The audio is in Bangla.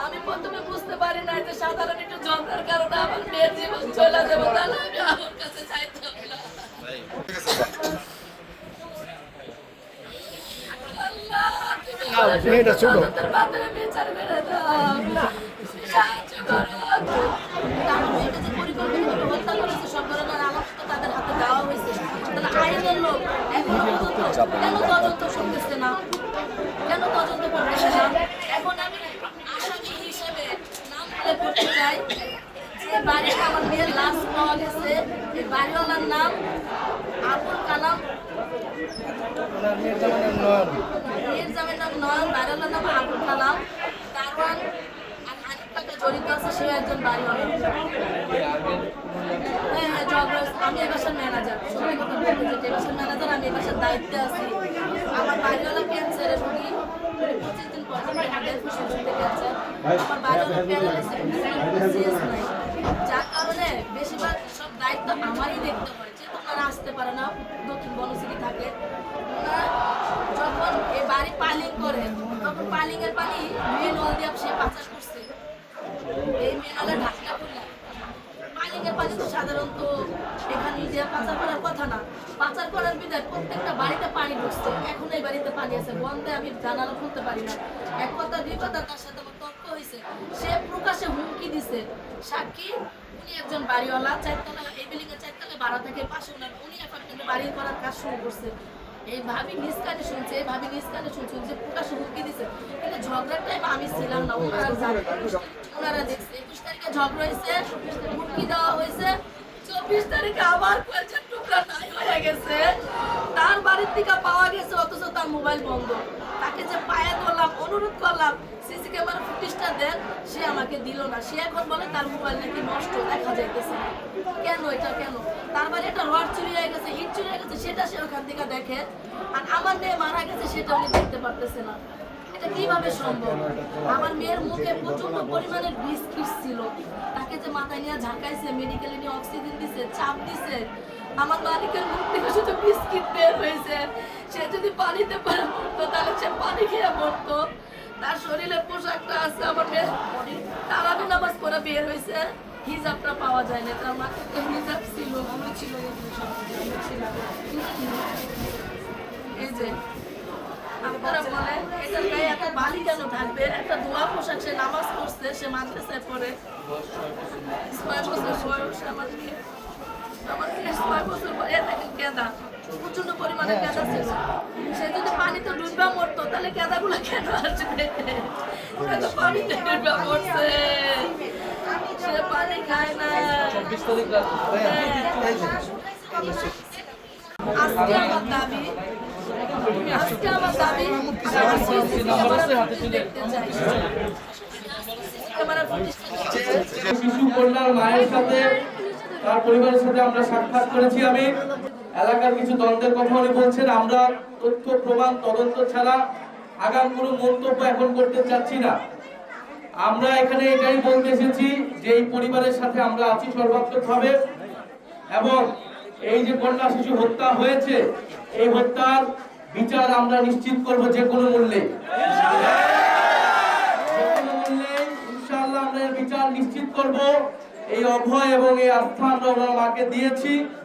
আমি প্রথমে বুঝতে পারি না যে সাধারণ একটু ঝগড়ার কারণে আমার মেয়ের জীবন চলে যাবে, তাহলে আমি আমার কাছে চাইতাম না। মেয়েটা ছোট বিচার করে দাও, সাহায্য করো। আমার মেয়েকে যে পরিকল্পিতভাবে হত্যা করেছে সব ধরনের আলাপ তো তাদের হাতে দেওয়া হয়েছে, তাহলে আইনের লোক এখনো পর্যন্ত কেন তদন্ত শুনতেছে না, কেন তদন্ত করতেছে না? এখন আমি আসামি হিসেবে নাম উল্লেখ করতে চাই যে বাড়িতে আমার মেয়ের লাশ পাওয়া গেছে, এই বাড়িওয়ালার নাম আবুল কালাম, মেয়ের জামের নাম নয়ন, বাড়িওয়ালার নাম আবুল কালাম, দারোয়ান আর হানিফ টাকা জড়িত আছে, সে একজন বাড়িওয়ালা। হ্যাঁ ঝগড়া, আমি এই বাসার ম্যানেজার, সত্যি কথা বলতে যে এই বাসার ম্যানেজার, আমি এই বাসার দায়িত্বে আছি। আমার বাড়িওয়ালা ক্যান্সারের রোগী, 25 দিন পর হার্টের ফুসফুসে ক্যান্সার, আমার বাড়িওয়ালা প্যারালাইসিস নাই, যার কারণে বেশিরভাগ সব দায়িত্ব আমারই দেখতে হয়। যে তোমরা আসতে পারে না, দক্ষিণ বনশ্রী থাকে, ওনারা যখন এই বাড়ি পাইলিং করে তখন পাইলিং এর পানি মেন ওয়াল দিয়ে সে পাচার করছে, এই মেন ওয়ালের ঢাকনা খুললা। পাইলিংয়ের পানি তো সাধারণত এখানে যে পাচার করার কথা না, পাচার করার বিধায় প্রত্যেকটা বাড়িতে পানি ঢুকছে। এখন এই বাড়িতে পানি আছে, বন্ধে আমি জানালা খুলতে পারি না। এক কথা দুই কথা তার সাথে আমার তর্ক হয়েছে, সে প্রকাশে হুমকি দিছে। সাক্ষী উনি একজন বাড়িওয়ালা, চারতলা, এই বিল্ডিং এর চারতলা ভাড়া থাকে, পাশে ওনার উনি অ্যাপার্টমেন্টে বাড়ি করার কাজ শুরু করছে। এই ভাবি নিজ কানে শুনছে, এই ভাবি নিজ কানে শুনছে যে প্রকাশে হুমকি দিছে, কিন্তু ঝগড়ার টাইম আমি ছিলাম না, ওনারা জানে, ওনারা দেখছে। 21 তারিখে ঝগড়া হয়েছে, হুমকি দেওয়া হয়েছে, 24 তারিখে আবার কয়েকজন টুকরা নাই হয়ে গেছে, তার বাড়ির থেকে পাওয়া গেছে, অথচ তার মোবাইল বন্ধ। তাকে যে পায়ে ধরলাম, অনুরোধ করলাম সিসি ক্যামেরা ফুটেজটা দেন, সে আমাকে দিল না। সে এখন বলে তার মোবাইল নাকি নষ্ট, দেখা যাইতেছে। কেন এটা কেন? তার বাড়ি একটা রড চুরি হয়ে গেছে, ইট চুরি হয়ে গেছে, সেটা সে ওখান থেকে দেখে, আর আমার মেয়ে মারা গেছে সেটা উনি দেখতে পারতেছে না। এটা কিভাবে সম্ভব? আমার মেয়ের মুখে প্রচন্ড পরিমাণের বিস্কিট ছিল, তাকে যে মাথায় নিয়ে ঝাঁকাইছে, মেডিকেলে নিয়ে অক্সিজেন দিছে, চাপ দিছে, আমার মালিকের মুখ থেকে শুধু বিস্কিট বের হয়েছে। সে যদি পানিতে পারে মরতো তাহলে সে পানি খেয়ে মরতো। তার শরীরে পোশাকটা আছে, আমার মেয়ে তারাবি নামাজ পড়ে বের হয়েছে, হিজাবটা পাওয়া যায় না, তার মাথাতে হিজাব ছিল, আমি ছিল, এই যে আপনারা বলেন এটার গায়ে এত বালি কেন থাকবে? একটা ধোয়া পোশাক, সে নামাজ পড়ছে, সে মাদ্রাসায় পড়ে, 6 বছর বয়স আমার মেয়ে, আমার মেয়ে 6 বছর বয়স, দেখেন কেদা প্রচন্ড পরিমাণে কেদা ছিল। সে যদি পানিতে ডুববা মরতো তাহলে কেদাগুলো কেন আসবে? সে তো পানিতে ডুববা মরছে, সে পানি খায় না। আজকে আমার দাবি, আজকে আমার দাবি, শিশু কন্যার মায়ের সাথে, তার পরিবারের সাথে আমরা সাক্ষাৎ করেছি। আমি এলাকার কিছু দ্বন্দ্বের কথা উনি বলছেন, আমরা তথ্য প্রমাণ তদন্ত ছাড়া আগাম কোনো মন্তব্য এখন করতে চাচ্ছি না। আমরা এখানে এটাই বলতে এসেছি যে এই পরিবারের সাথে আমরা আছি সর্বাত্মকভাবে, এবং এই যে কন্যা শিশু হত্যা হয়েছে, এই হত্যার বিচার আমরা নিশ্চিত করব যে কোনো মূল্যে, ইনশাআল্লাহ আমরা এর বিচার নিশ্চিত করব। এই অভয় এবং এই আস্থা আমরা ওনার মাকে দিয়েছি।